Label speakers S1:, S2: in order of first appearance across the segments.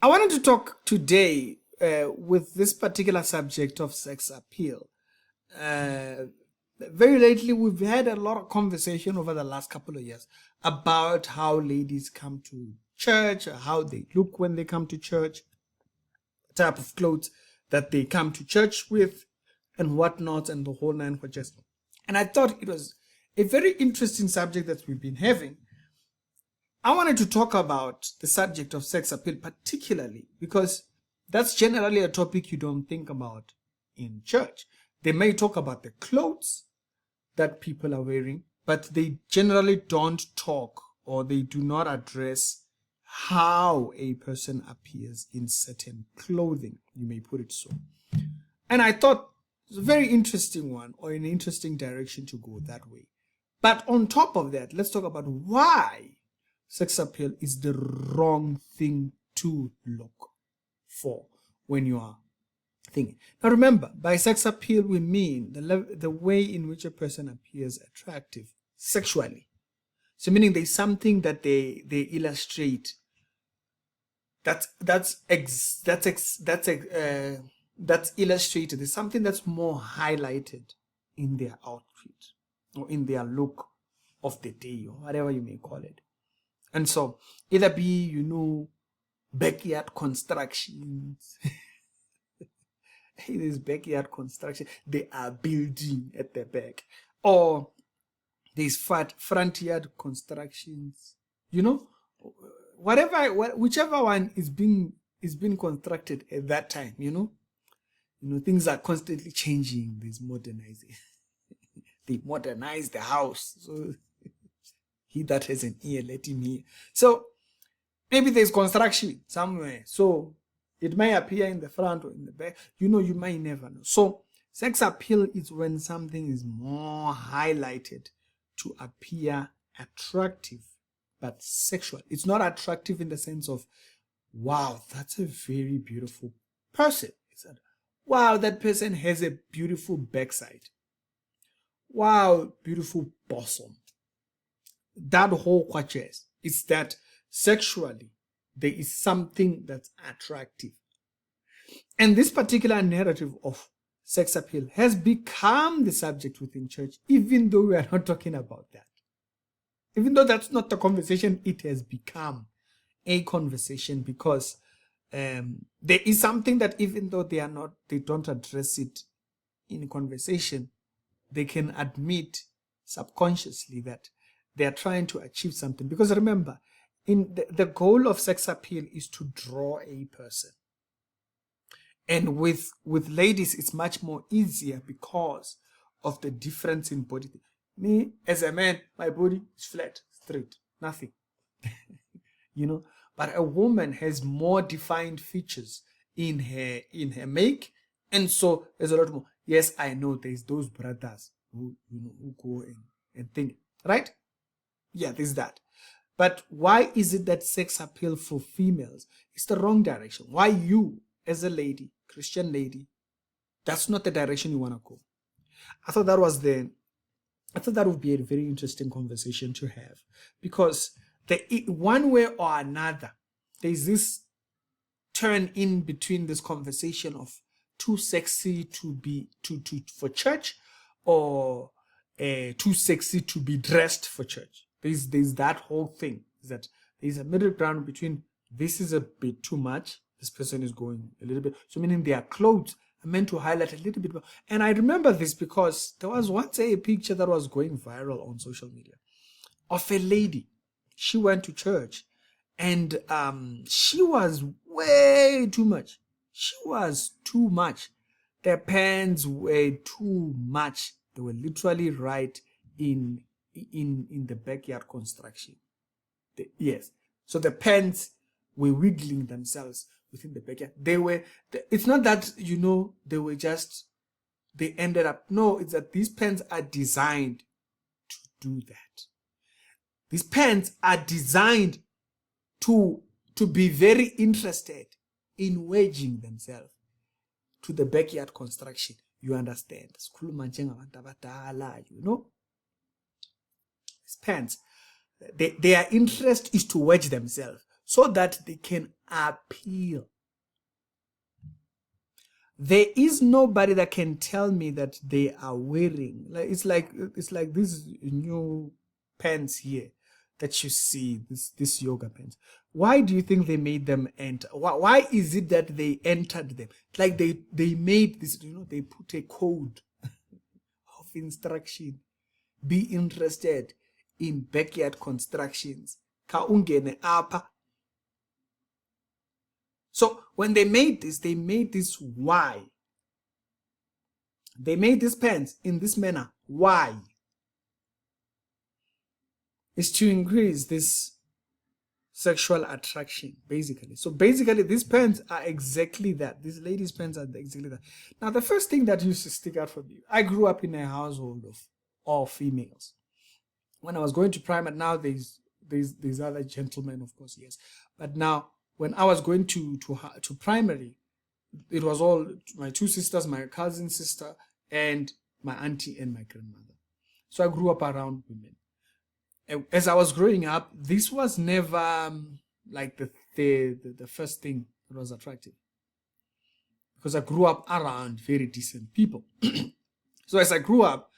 S1: I wanted to talk today with this particular subject of sex appeal. Uh, Very lately, we've had a lot of conversation over the last couple of years about how ladies come to church, how they look when they come to church, the type of clothes that they come to church with, and whatnot, and the whole nine just. And I thought it was a very interesting subject that we've been having. I wanted to talk about the subject of sex appeal, particularly because that's generally a topic you don't think about in church. They may talk about the clothes that people are wearing, but they generally don't talk or they do not address how a person appears in certain clothing, you may put it so. And I thought it's a very interesting one, or an interesting direction to go that way. But on top of that, let's talk about why sex appeal is the wrong thing to look for when you are thinking. Now remember, by sex appeal we mean the way in which a person appears attractive sexually. So meaning there's something that they illustrate that's illustrated. There's something that's more highlighted in their outfit or in their look of the day, or whatever you may call it. And so either be, backyard constructions. There's backyard construction. They are building at the back. Or there's front yard constructions. Whichever one is being constructed at that time, things are constantly changing. There's modernizing. They modernize the house. So he that has an ear, let him hear. So maybe there's construction somewhere. So it may appear in the front or in the back. You might never know. So sex appeal is when something is more highlighted to appear attractive, but sexual. It's not attractive in the sense of, wow, that's a very beautiful person. It's that, wow, that person has a beautiful backside. Wow, beautiful bosom. That whole quaches is that sexually there is something that's attractive. And this particular narrative of sex appeal has become the subject within church, even though we are not talking about that. Even though that's not the conversation, it has become a conversation because there is something that even though they don't address it in conversation, they can admit subconsciously that they are trying to achieve something. Because remember, the goal of sex appeal is to draw a person. And with ladies, it's much more easier because of the difference in body. Me, as a man, my body is flat, straight, nothing. But a woman has more defined features in her make, and so there's a lot more. Yes, I know there's those brothers who go and think, right? Yeah, there's that. But why is it that sex appeal for females is the wrong direction? Why you, as a lady, Christian lady, that's not the direction you want to go? I thought that would be a very interesting conversation to have, because one way or another, there's this turn in between this conversation of too sexy to be for church, or too sexy to be dressed for church. There's that whole thing, that there's a middle ground between this is a bit too much, this person is going a little bit, so meaning their clothes are meant to highlight a little bit more. And I remember this because there was once a picture that was going viral on social media of a lady. She went to church and she was way too much. She was too much. The pants were too much. They were literally right in the backyard construction. Yes. So the pants were wiggling themselves within the backyard. It's not that, they ended up. No, it's that these pants are designed to do that. These pants are designed to be very interested in wedging themselves to the backyard construction. You understand? These pants, their interest is to wedge themselves. so that they can appeal. There is nobody that can tell me that they are wearing, it's like this new pants here that you see, this yoga pants. Why do you think they made them enter? Why is it that they entered them? Like they made this, they put a code of instruction. Be interested in backyard constructions. Ka ungene apha. So when they made this why? They made these pants in this manner. Why? It's to increase this sexual attraction, basically. So basically, these pants are exactly that. These ladies' pants are exactly that. Now, the first thing that used to stick out for me, I grew up in a household of all females. When I was going to primary, now there's other gentlemen, of course, yes. But now, when I was going to primary, it was all my two sisters, my cousin sister, and my auntie and my grandmother. So I grew up around women. As I was growing up, this was never like the first thing that was attractive, because I grew up around very decent people. So as I grew up,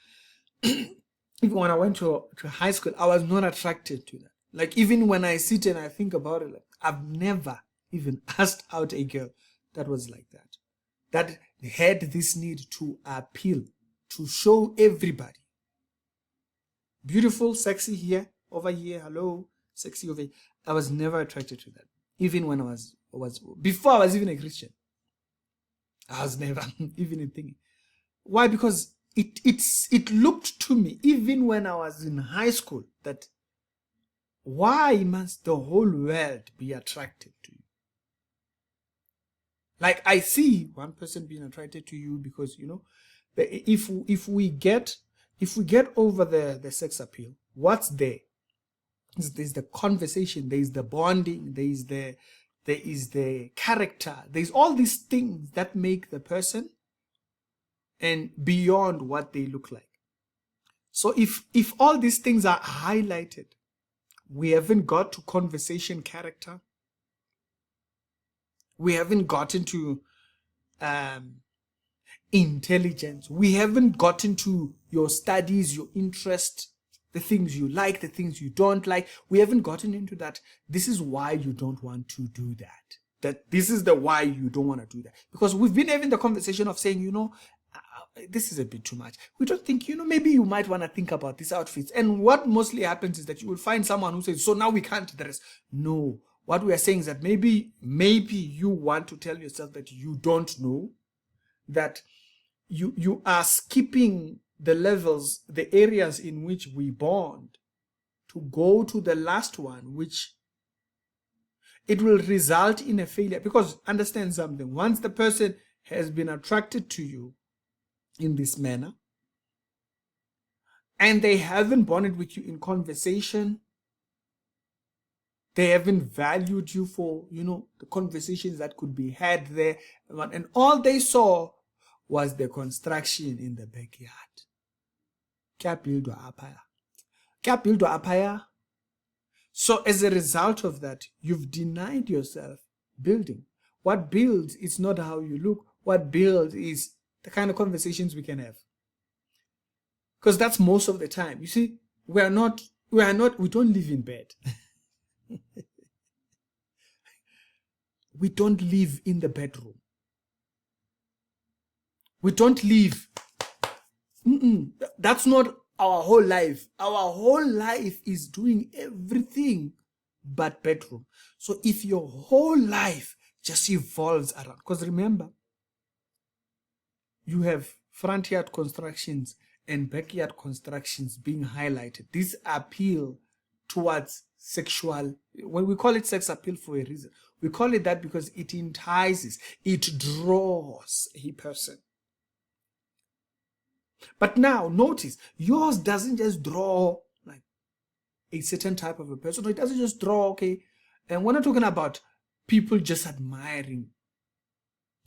S1: even when I went to high school, I was not attracted to that. Like, even when I sit and I think about it, like, I've never even asked out a girl that was like that had this need to appeal, to show everybody. Beautiful, sexy here, over here, hello, sexy over here. I was never attracted to that. Even when I was before I was even a Christian, I was never even thinking. Why? Because it looked to me, even when I was in high school, that why must the whole world be attracted to you? Like, I see one person being attracted to you because, if we get over the sex appeal, what's there? There's the conversation, there's the bonding, there is the character, there's all these things that make the person and beyond what they look like. So if all these things are highlighted, we haven't got to conversation character, we haven't gotten to intelligence, we haven't gotten to your studies, your interest, the things you like, the things you don't like, we haven't gotten into that. This is why you don't want to do that. That this is the why you don't want to do that. Because we've been having the conversation of saying, this is a bit too much. We don't think, maybe you might want to think about these outfits. And what mostly happens is that you will find someone who says, so now we can't dress. No. What we are saying is that maybe you want to tell yourself that you don't know, that you are skipping the levels, the areas in which we bond, to go to the last one, which it will result in a failure. Because understand something, once the person has been attracted to you in this manner, and they haven't bonded with you in conversation, they haven't valued you for, the conversations that could be had there, and all they saw was the construction in the backyard. So as a result of that, you've denied yourself building. What builds is not how you look. What builds is the kind of conversations we can have. Because that's most of the time. You see, we don't live in bed. We don't live in the bedroom. We don't live. That's not our whole life. Our whole life is doing everything but bedroom. So if your whole life just evolves around, because remember, you have front yard constructions and backyard constructions being highlighted. These appeal towards sexual, when we call it sex appeal for a reason. We call it that because it entices, it draws a person. But now, notice, yours doesn't just draw like a certain type of a person. It doesn't just draw, okay? And we're not talking about people just admiring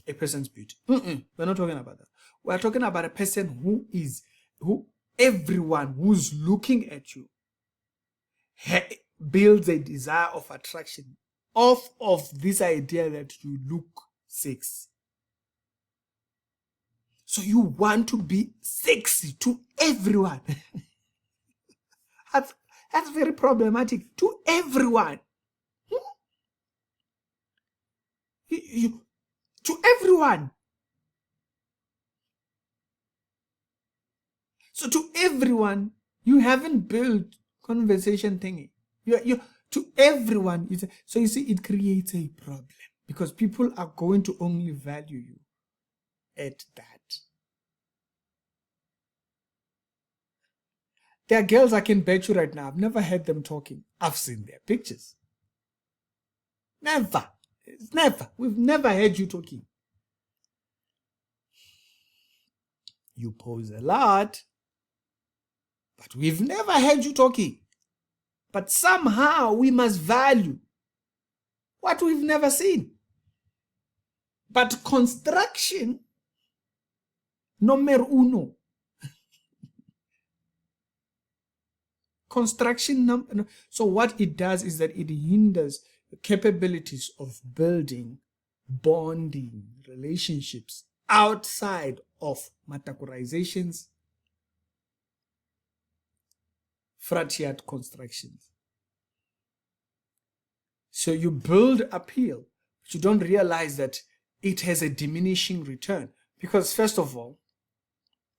S1: a person's beauty. We're not talking about that. We're talking about a person who everyone who's looking at you builds a desire of attraction off of this idea that you look sexy. So you want to be sexy to everyone. That's very problematic. To everyone. To everyone. So to everyone, you haven't built conversation thingy. You to everyone. So you see, it creates a problem because people are going to only value you at that. There are girls I can bet you right now, I've never heard them talking. I've seen their pictures. Never. Never. We've never heard you talking. You pose a lot, but we've never heard you talking. But somehow we must value what we've never seen. But construction, numero uno. Construction, so what it does is that it hinders the capabilities of building, bonding, relationships outside of matakurizations, fratiat constructions. So you build appeal, but you don't realize that it has a diminishing return. Because first of all,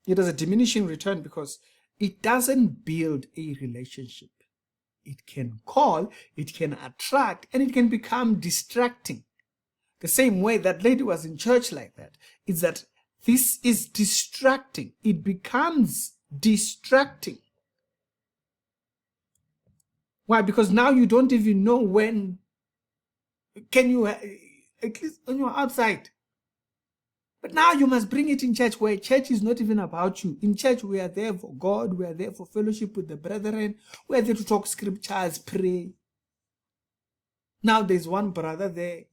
S1: it has a diminishing return because it doesn't build a relationship. It can call, it can attract, and it can become distracting. The same way that lady was in church like that, is that this is distracting. It becomes distracting. Why? Because now you don't even know when can you, at least when you're outside. But now you must bring it in church, where church is not even about you. In church, we are there for God. We are there for fellowship with the brethren. We are there to talk scriptures, pray. Now there's one brother there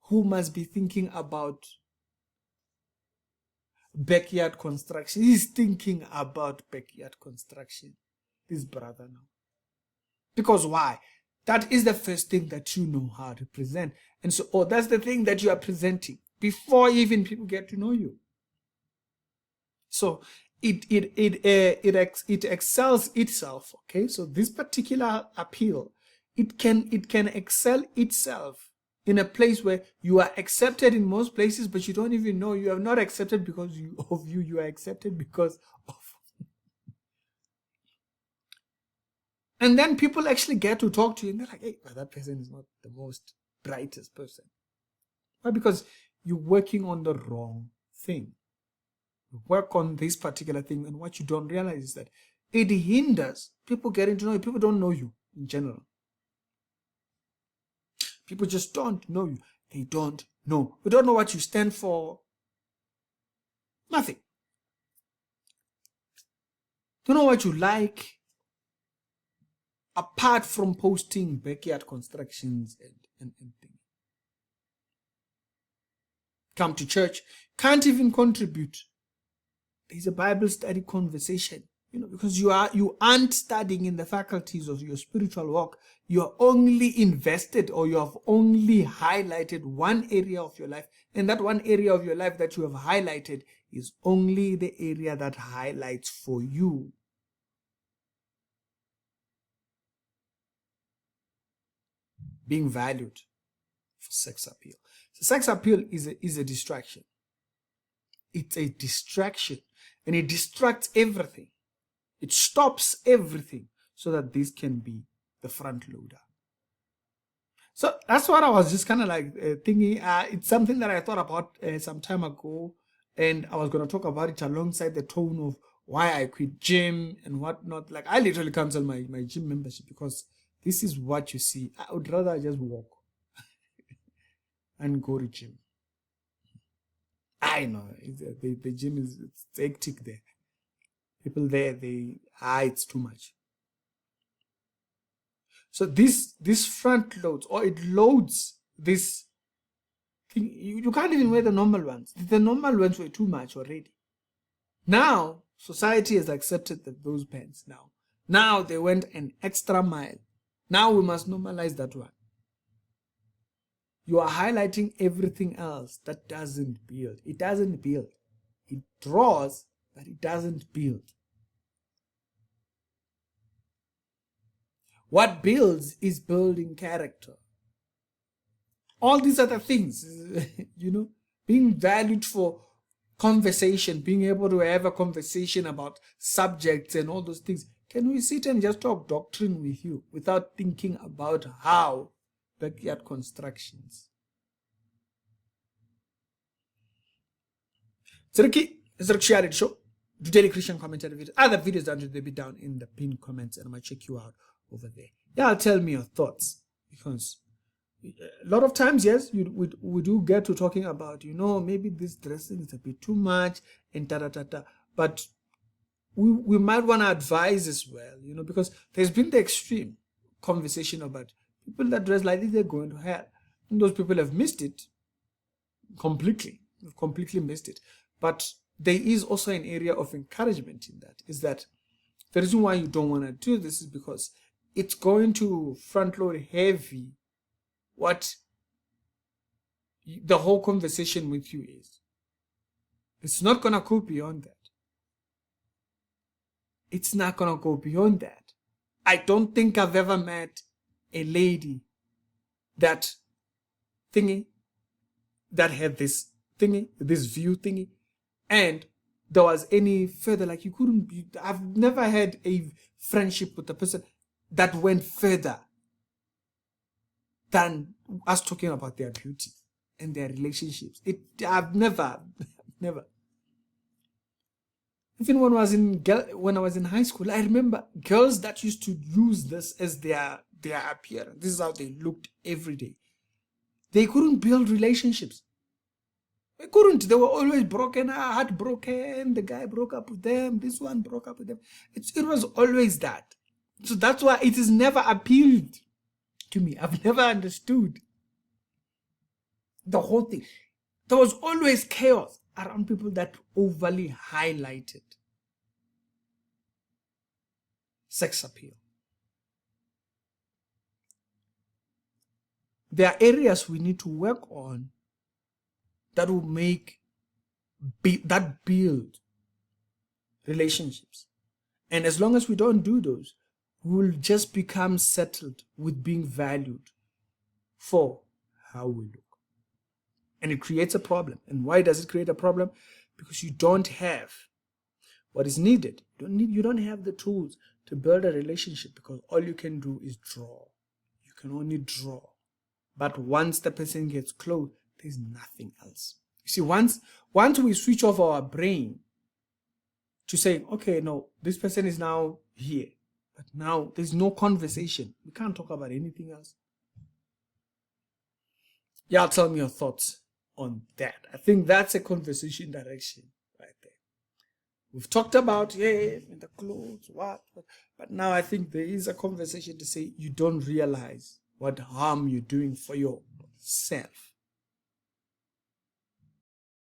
S1: who must be thinking about backyard construction. He's thinking about backyard construction. This brother now. Because why? That is the first thing that you know how to present. And so, that's the thing that you are presenting before even people get to know you. So it excels itself. Okay, so this particular appeal, it can excel itself in a place where you are accepted in most places, but you don't even know you are not accepted because you are accepted because of. And then people actually get to talk to you and they're like, hey, well, that person is not the most brightest person. Why? Because you're working on the wrong thing. You work on this particular thing, and what you don't realize is that it hinders people getting to know you. People don't know you in general. People just don't know you. They don't know. We don't know what you stand for. Nothing. Don't know what you like. Apart from posting backyard constructions and things. Come to church, can't even contribute. There's a Bible study conversation, because you aren't studying in the faculties of your spiritual walk. You're only invested, or you have only highlighted one area of your life, and that one area of your life that you have highlighted is only the area that highlights for you. Being valued for sex appeal. So sex appeal is a distraction. It's a distraction, and it distracts everything. It stops everything so that this can be the front loader. So that's what I was just kind of like thinking. It's something that I thought about some time ago, and I was going to talk about it alongside the tone of why I quit gym and whatnot. Like, I literally canceled my gym membership because this is what you see. I would rather just walk and go to gym. I know the gym is hectic there. People there, it's too much. So this front loads, or it loads this thing. You can't even wear the normal ones. The normal ones were too much already. Now society has accepted those pants. Now they went an extra mile. Now we must normalize that one. you are highlighting everything else that doesn't build. It doesn't build. It draws, but it doesn't build. What builds is building character. All these other things, being valued for conversation, being able to have a conversation about subjects and all those things. Can we sit and just talk doctrine with you without thinking about how backyard constructions? It's a charity show. Do daily Christian commentary videos. Other videos that will be down in the pinned comments, and I might check you out over there. Yeah, tell me your thoughts, because a lot of times, yes, we do get to talking about, maybe this dressing is a bit too much and ta-ta-ta-ta. But we might want to advise as well, because there's been the extreme conversation about people that dress like this, they're going to hell. And those people have missed it completely. They've completely missed it. But there is also an area of encouragement in that, is that the reason why you don't want to do this is because it's going to front load heavy what the whole conversation with you is. It's not going to go beyond that. It's not going to go beyond that. I don't think I've ever met a lady that had this view thingy, and there was any further, like I've never had a friendship with a person that went further than us talking about their beauty and their relationships. I've never. Even when I was in high school, I remember girls that used to use this as their appearance. This is how they looked every day. They couldn't build relationships. They couldn't. They were always broken, heartbroken. The guy broke up with them. This one broke up with them. It was always that. So that's why it is never appealed to me. I've never understood the whole thing. There was always chaos around people that overly highlighted sex appeal. There are areas we need to work on that will build relationships. And as long as we don't do those, we will just become settled with being valued for how we look. And it creates a problem. And why does it create a problem? Because you don't have what is needed. You don't have the tools to build a relationship, because all you can do is draw. You can only draw. But once the person gets close, there's nothing else. You see, once we switch off our brain to saying, okay, no, this person is now here, but now there's no conversation. We can't talk about anything else. Yeah, tell me your thoughts on that. I think that's a conversation direction right there. We've talked about, the clothes, but now I think there is a conversation to say you don't realize what harm you're doing for yourself.